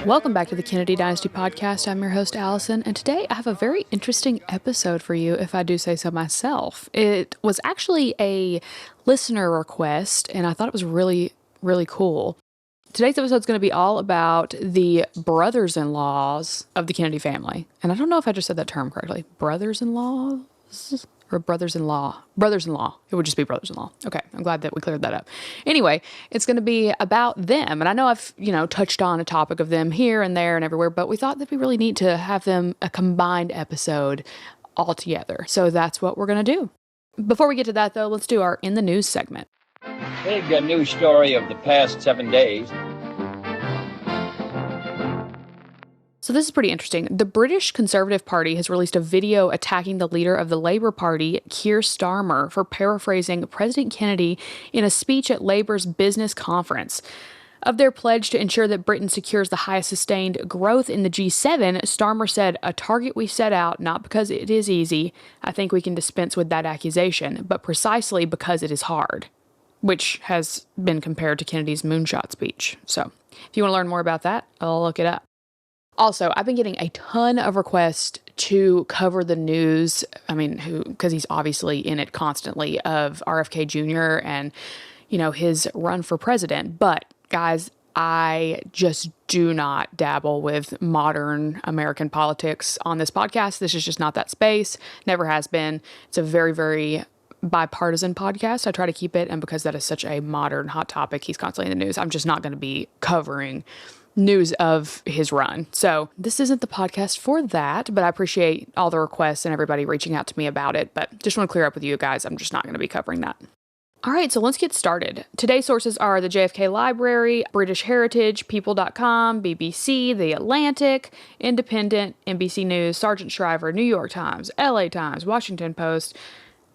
Welcome back to the Kennedy Dynasty podcast. I'm your host, Alyson, and today I have a very interesting episode for you, if I do say so myself. It was actually a listener request, and I thought it was really, really cool. Today's episode is going to be all about the brothers-in-laws of the Kennedy family. And I don't know if I just said that term correctly. Brothers-in-laws? Or brothers-in-law. Brothers-in-law. It would just be brothers-in-law. Okay, I'm glad that we cleared that up. Anyway, it's going to be about them. And I know I've, touched on a topic of them here and there and everywhere, but we thought that'd be really neat to have them a combined episode all together. So that's what we're going to do. Before we get to that, though, let's do our In the News segment. Big news story of the past 7 days. So this is pretty interesting. The British Conservative Party has released a video attacking the leader of the Labour Party, Keir Starmer, for paraphrasing President Kennedy in a speech at Labour's business conference. Of their pledge to ensure that Britain secures the highest sustained growth in the G7, Starmer said, "A target we set out not because it is easy. I think we can dispense with that accusation, but precisely because it is hard," which has been compared to Kennedy's moonshot speech. So if you want to learn more about that, I'll look it up. Also, I've been getting a ton of requests to cover the news. Because he's obviously in it constantly, of RFK Jr. and, his run for president. But guys, I just do not dabble with modern American politics on this podcast. This is just not that space. Never has been. It's a very, very bipartisan podcast. I try to keep it. And because that is such a modern hot topic, he's constantly in the news, I'm just not going to be covering news of his run. So this isn't the podcast for that, but I appreciate all the requests and everybody reaching out to me about it. But just want to clear up with you guys, I'm just not going to be covering that. All right, so let's get started. Today's sources are the JFK Library, British Heritage, People.com, BBC, The Atlantic, Independent, NBC News, Sargent Shriver, New York Times, LA Times, Washington Post,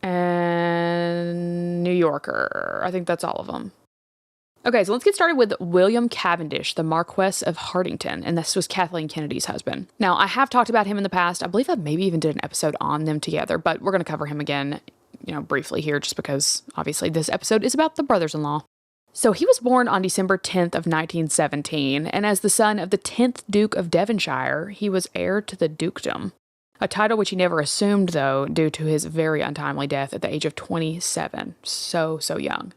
and New Yorker. I think that's all of them. Okay, so let's get started with William Cavendish, the Marquess of Hartington, and this was Kathleen Kennedy's husband. Now, I have talked about him in the past. I believe I maybe even did an episode on them together, but we're going to cover him again, briefly here, just because obviously this episode is about the brothers-in-law. So he was born on December 10th of 1917, and as the son of the 10th Duke of Devonshire, he was heir to the dukedom. A title which he never assumed, though, due to his very untimely death at the age of 27. So young.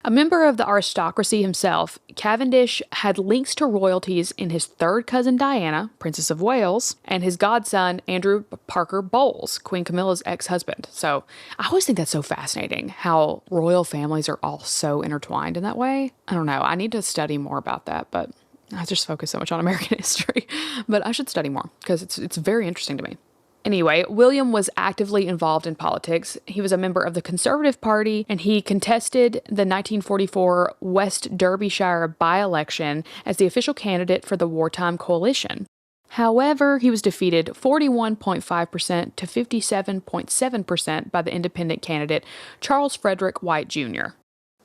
A member of the aristocracy himself, Cavendish had links to royalties in his third cousin Diana, Princess of Wales, and his godson Andrew Parker Bowles, Queen Camilla's ex-husband. So I always think that's so fascinating, how royal families are all so intertwined in that way. I don't know, I need to study more about that, but I just focus so much on American history. But I should study more, because it's very interesting to me. Anyway, William was actively involved in politics. He was a member of the Conservative Party, and he contested the 1944 West Derbyshire by-election as the official candidate for the wartime coalition. However, he was defeated 41.5% to 57.7% by the independent candidate Charles Frederick White Jr.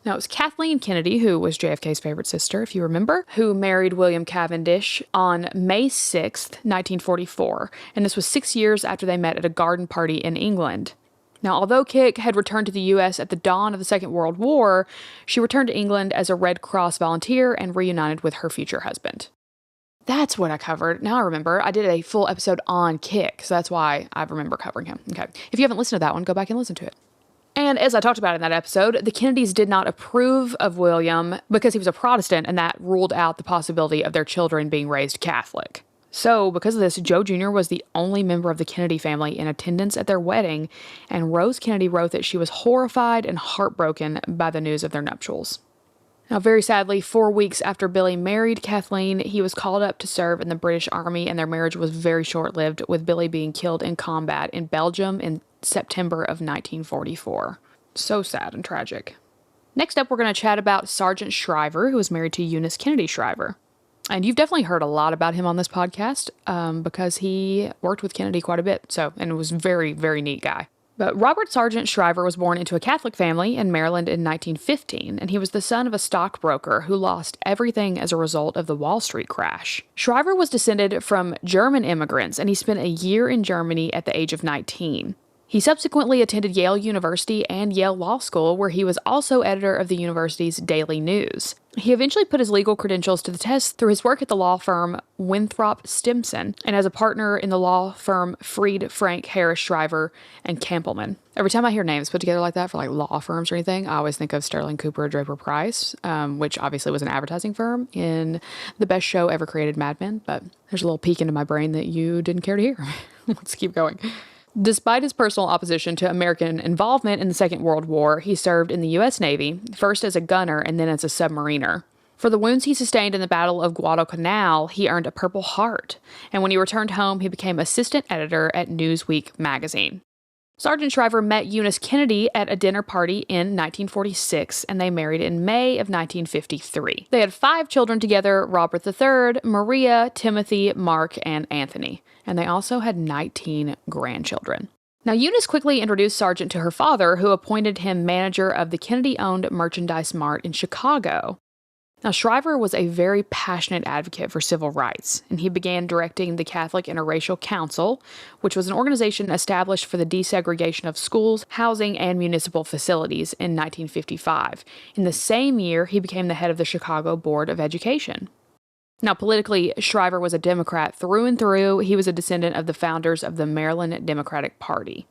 Now, it was Kathleen Kennedy, who was JFK's favorite sister, if you remember, who married William Cavendish on May 6th, 1944, and this was 6 years after they met at a garden party in England. Now, although Kick had returned to the U.S. at the dawn of the Second World War, she returned to England as a Red Cross volunteer and reunited with her future husband. That's what I covered. Now I remember. I did a full episode on Kick, so that's why I remember covering him. Okay. If you haven't listened to that one, go back and listen to it. And as I talked about in that episode, the Kennedys did not approve of William because he was a Protestant, and that ruled out the possibility of their children being raised Catholic. So because of this, Joe Jr. was the only member of the Kennedy family in attendance at their wedding, and Rose Kennedy wrote that she was horrified and heartbroken by the news of their nuptials. Now, very sadly, 4 weeks after Billy married Kathleen, he was called up to serve in the British Army, and their marriage was very short-lived, with Billy being killed in combat in Belgium in September of 1944. So sad and tragic. Next up, we're going to chat about Sargent Shriver, who was married to Eunice Kennedy Shriver. And you've definitely heard a lot about him on this podcast because he worked with Kennedy quite a bit. And was a very, very neat guy. But Robert Sargent Shriver was born into a Catholic family in Maryland in 1915, and he was the son of a stockbroker who lost everything as a result of the Wall Street crash. Shriver was descended from German immigrants, and he spent a year in Germany at the age of 19. He subsequently attended Yale University and Yale Law School, where he was also editor of the university's Daily News. He eventually put his legal credentials to the test through his work at the law firm Winthrop Stimson and as a partner in the law firm Freed, Frank, Harris, Shriver, and Campbellman. Every time I hear names put together like that for like law firms or anything, I always think of Sterling Cooper Draper Price, which obviously was an advertising firm in the best show ever created, Mad Men. But there's a little peek into my brain that you didn't care to hear. Let's keep going. Despite his personal opposition to American involvement in the Second World War, he served in the U.S. Navy, first as a gunner and then as a submariner. For the wounds he sustained in the Battle of Guadalcanal, he earned a Purple Heart, and when he returned home, he became assistant editor at Newsweek magazine. Sargent Shriver met Eunice Kennedy at a dinner party in 1946, and they married in May of 1953. They had 5 children together: Robert III, Maria, Timothy, Mark, and Anthony. And they also had 19 grandchildren. Now, Eunice quickly introduced Sargent to her father, who appointed him manager of the Kennedy-owned Merchandise Mart in Chicago. Now, Shriver was a very passionate advocate for civil rights, and he began directing the Catholic Interracial Council, which was an organization established for the desegregation of schools, housing, and municipal facilities in 1955. In the same year, he became the head of the Chicago Board of Education. Now, politically, Shriver was a Democrat through and through. He was a descendant of the founders of the Maryland Democratic Party.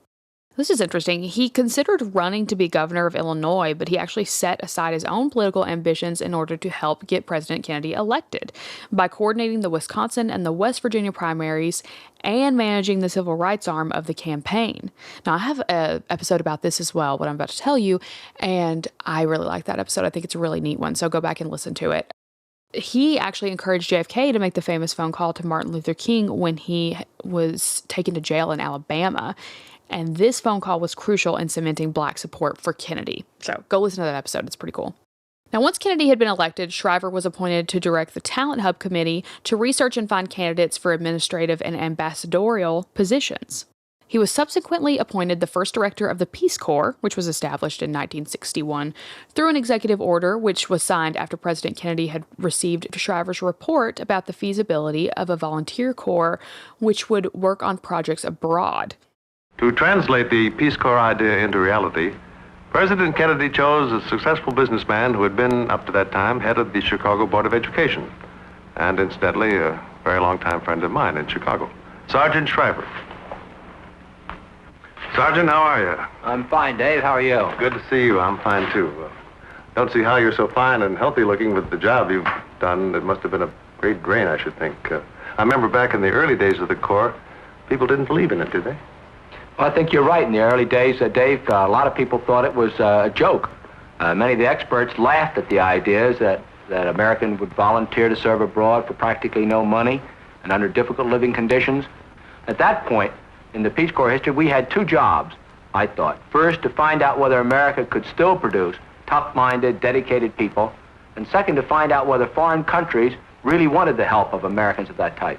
This is interesting. He considered running to be governor of Illinois, but he actually set aside his own political ambitions in order to help get President Kennedy elected by coordinating the Wisconsin and the West Virginia primaries and managing the civil rights arm of the campaign. Now, I have an episode about this as well, what I'm about to tell you, and I really like that episode. I think it's a really neat one, so go back and listen to it. He actually encouraged JFK to make the famous phone call to Martin Luther King when he was taken to jail in Alabama. And this phone call was crucial in cementing Black support for Kennedy. So go listen to that episode. It's pretty cool. Now, once Kennedy had been elected, Shriver was appointed to direct the Talent Hub Committee to research and find candidates for administrative and ambassadorial positions. He was subsequently appointed the first director of the Peace Corps, which was established in 1961, through an executive order which was signed after President Kennedy had received Shriver's report about the feasibility of a volunteer corps which would work on projects abroad. To translate the Peace Corps idea into reality, President Kennedy chose a successful businessman who had been, up to that time, head of the Chicago Board of Education, and incidentally, a very long-time friend of mine in Chicago, Sargent Shriver. Sergeant, how are you? I'm fine, Dave. How are you? Good to see you. I'm fine, too. Don't see how you're so fine and healthy looking with the job you've done. It must have been a great drain, I should think. I remember back in the early days of the Corps, people didn't believe in it, did they? Well, I think you're right. In the early days, Dave, a lot of people thought it was a joke. Many of the experts laughed at the ideas that Americans would volunteer to serve abroad for practically no money and under difficult living conditions. At that point, in the Peace Corps history, we had 2 jobs, I thought. First, to find out whether America could still produce tough-minded, dedicated people, and second, to find out whether foreign countries really wanted the help of Americans of that type.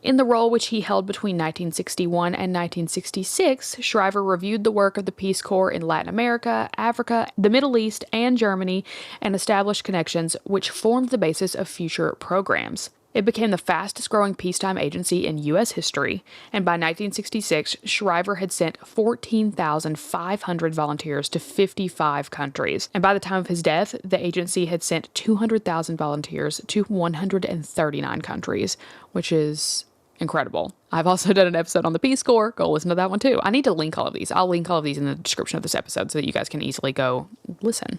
In the role which he held between 1961 and 1966, Shriver reviewed the work of the Peace Corps in Latin America, Africa, the Middle East, and Germany, and established connections which formed the basis of future programs. It became the fastest-growing peacetime agency in U.S. history, and by 1966, Shriver had sent 14,500 volunteers to 55 countries. And by the time of his death, the agency had sent 200,000 volunteers to 139 countries, which is incredible. I've also done an episode on the Peace Corps. Go listen to that one too. I need to link all of these. I'll link all of these in the description of this episode so that you guys can easily go listen.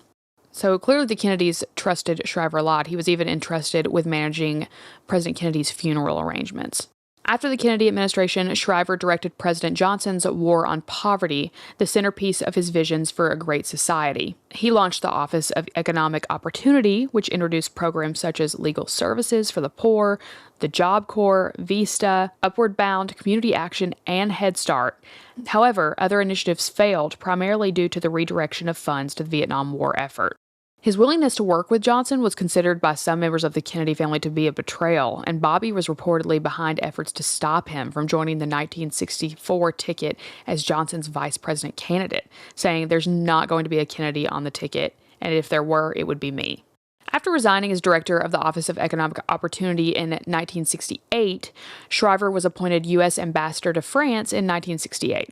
So clearly the Kennedys trusted Shriver a lot. He was even entrusted with managing President Kennedy's funeral arrangements. After the Kennedy administration, Shriver directed President Johnson's War on Poverty, the centerpiece of his visions for a great society. He launched the Office of Economic Opportunity, which introduced programs such as legal services for the poor, the Job Corps, Vista, Upward Bound, Community Action, and Head Start. However, other initiatives failed, primarily due to the redirection of funds to the Vietnam War effort. His willingness to work with Johnson was considered by some members of the Kennedy family to be a betrayal, and Bobby was reportedly behind efforts to stop him from joining the 1964 ticket as Johnson's vice president candidate, saying there's not going to be a Kennedy on the ticket, and if there were, it would be me. After resigning as director of the Office of Economic Opportunity in 1968, Shriver was appointed U.S. ambassador to France in 1968.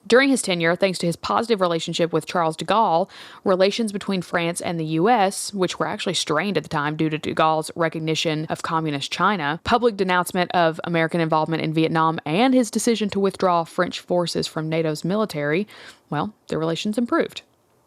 During his tenure, thanks to his positive relationship with Charles de Gaulle, relations between France and the U.S., which were actually strained at the time due to de Gaulle's recognition of communist China, public denouncement of American involvement in Vietnam, and his decision to withdraw French forces from NATO's military, well, their relations improved.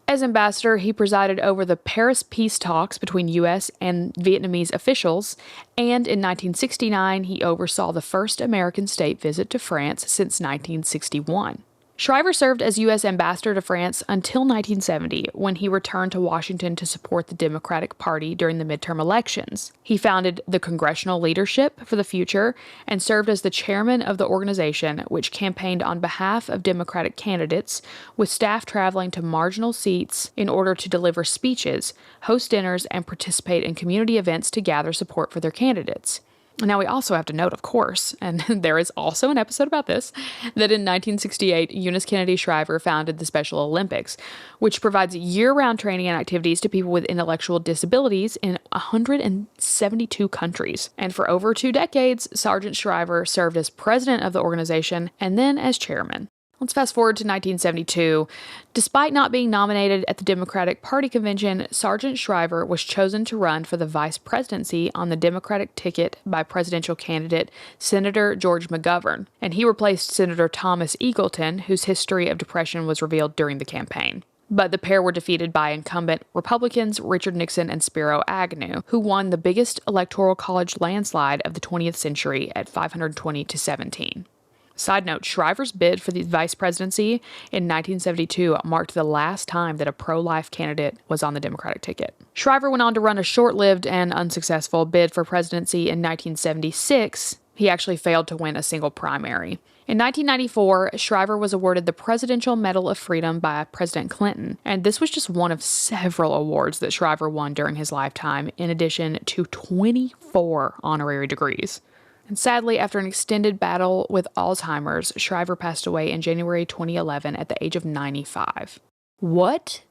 As ambassador, he presided over the Paris peace talks between U.S. and Vietnamese officials, and in 1969, he oversaw the first American state visit to France since 1961. Shriver served as U.S. ambassador to France until 1970, when he returned to Washington to support the Democratic Party during the midterm elections. He founded the Congressional Leadership for the Future and served as the chairman of the organization, which campaigned on behalf of Democratic candidates, with staff traveling to marginal seats in order to deliver speeches, host dinners, and participate in community events to gather support for their candidates. Now, we also have to note, of course, and there is also an episode about this, that in 1968, Eunice Kennedy Shriver founded the Special Olympics, which provides year-round training and activities to people with intellectual disabilities in 172 countries. And for over 2 decades, Sargent Shriver served as president of the organization and then as chairman. Let's fast forward to 1972. Despite not being nominated at the Democratic Party convention, Sargent Shriver was chosen to run for the vice presidency on the Democratic ticket by presidential candidate Senator George McGovern, and he replaced Senator Thomas Eagleton, whose history of depression was revealed during the campaign. But the pair were defeated by incumbent Republicans Richard Nixon and Spiro Agnew, who won the biggest electoral college landslide of the 20th century at 520 to 17. Side note, Shriver's bid for the vice presidency in 1972 marked the last time that a pro-life candidate was on the Democratic ticket. Shriver went on to run a short-lived and unsuccessful bid for presidency in 1976. He actually failed to win a single primary. In 1994, Shriver was awarded the Presidential Medal of Freedom by President Clinton, and this was just one of several awards that Shriver won during his lifetime, in addition to 24 honorary degrees. And sadly, after an extended battle with Alzheimer's, Shriver passed away in January 2011 at the age of 95. What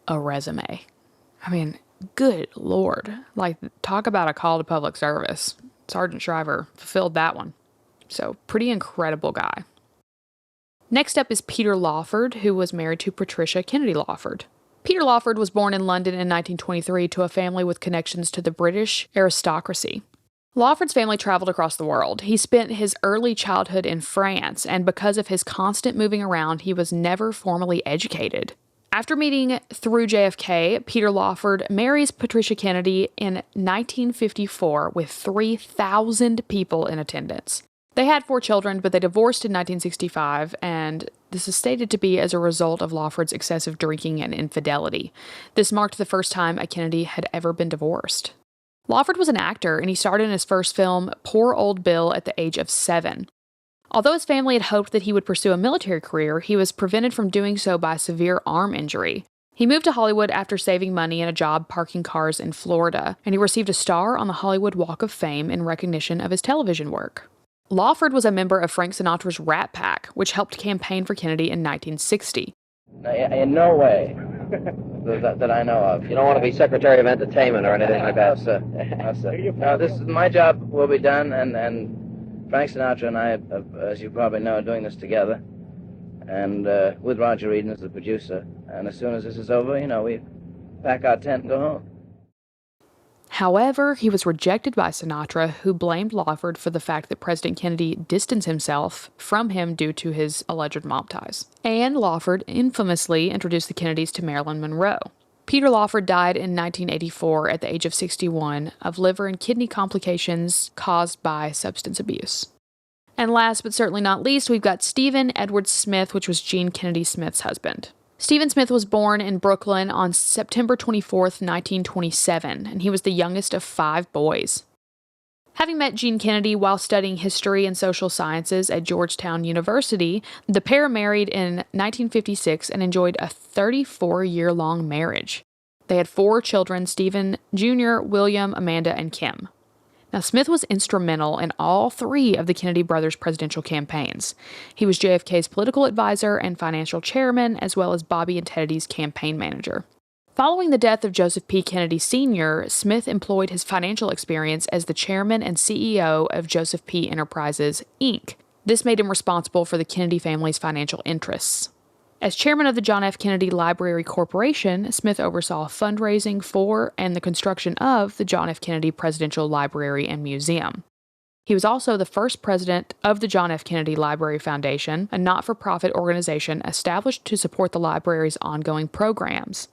a resume. I mean, good Lord. Like, talk about a call to public service. Sargent Shriver fulfilled that one. So, pretty incredible guy. Next up is Peter Lawford, who was married to Patricia Kennedy Lawford. Peter Lawford was born in London in 1923 to a family with connections to the British aristocracy. Lawford's family traveled across the world. He spent his early childhood in France, and because of his constant moving around, he was never formally educated. After meeting through JFK, Peter Lawford marries Patricia Kennedy in 1954 with 3,000 people in attendance. They had 4 children, but they divorced in 1965, and this is stated to be as a result of Lawford's excessive drinking and infidelity. This marked the first time a Kennedy had ever been divorced. Lawford was an actor, and he starred in his first film, Poor Old Bill, at the age of 7. Although his family had hoped that he would pursue a military career, he was prevented from doing so by a severe arm injury. He moved to Hollywood after saving money in a job parking cars in Florida, and he received a star on the Hollywood Walk of Fame in recognition of his television work. Lawford was a member of Frank Sinatra's Rat Pack, which helped campaign for Kennedy in 1960. In no way that I know of. You don't want to be Secretary of Entertainment or anything like that, sir. No, this is my job will be done, and Frank Sinatra and I, as you probably know, are doing this together, and with Roger Eden as the producer. And as soon as this is over, we pack our tent and go home. However, he was rejected by Sinatra, who blamed Lawford for the fact that President Kennedy distanced himself from him due to his alleged mob ties. And Lawford infamously introduced the Kennedys to Marilyn Monroe. Peter Lawford died in 1984 at the age of 61 of liver and kidney complications caused by substance abuse. And last but certainly not least, we've got Stephen Edward Smith, which was Jean Kennedy Smith's husband. Stephen Smith was born in Brooklyn on September 24th, 1927, and he was the youngest of 5 boys. Having met Jean Kennedy while studying history and social sciences at Georgetown University, the pair married in 1956 and enjoyed a 34-year-long marriage. They had 4 children, Stephen Jr., William, Amanda, and Kim. Now, Smith was instrumental in all 3 of the Kennedy brothers' presidential campaigns. He was JFK's political advisor and financial chairman, as well as Bobby and Tennedy's campaign manager. Following the death of Joseph P. Kennedy Sr., Smith employed his financial experience as the chairman and CEO of Joseph P. Enterprises, Inc. This made him responsible for the Kennedy family's financial interests. As chairman of the John F. Kennedy Library Corporation, Smith oversaw fundraising for and the construction of the John F. Kennedy Presidential Library and Museum. He was also the first president of the John F. Kennedy Library Foundation, a not-for-profit organization established to support the library's ongoing programs.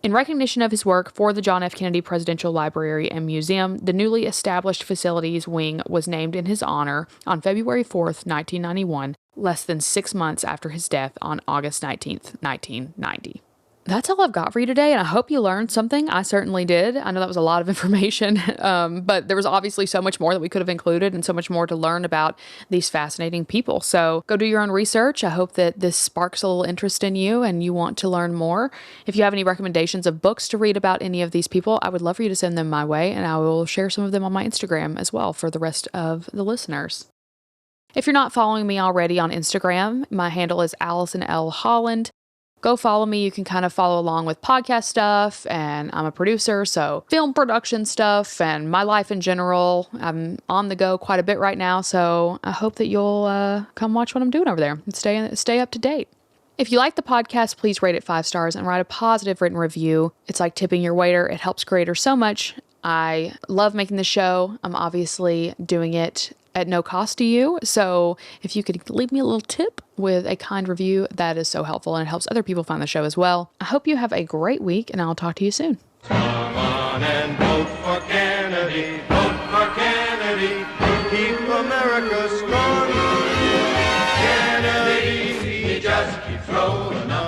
In recognition of his work for the John F. Kennedy Presidential Library and Museum, the newly established facilities wing was named in his honor on February 4, 1991, less than 6 months after his death on August 19, 1990. That's all I've got for you today, and I hope you learned something. I certainly did. I know that was a lot of information, but there was obviously so much more that we could have included and so much more to learn about these fascinating people. So go do your own research. I hope that this sparks a little interest in you and you want to learn more. If you have any recommendations of books to read about any of these people, I would love for you to send them my way, and I will share some of them on my Instagram as well for the rest of the listeners. If you're not following me already on Instagram, my handle is Alyson L. Holland. Go follow me. You can kind of follow along with podcast stuff, and I'm a producer, so film production stuff and my life in general. I'm on the go quite a bit right now, so I hope that you'll come watch what I'm doing over there and stay up to date. If you like the podcast, please rate it 5 stars and write a positive written review. It's like tipping your waiter. It helps creators so much. I love making the show. I'm obviously doing it at no cost to you. So if you could leave me a little tip with a kind review, that is so helpful, and it helps other people find the show as well. I hope you have a great week, and I'll talk to you soon. Come on and vote for Kennedy. Vote for Kennedy. Keep America strong. Kennedy, he just keeps rolling on.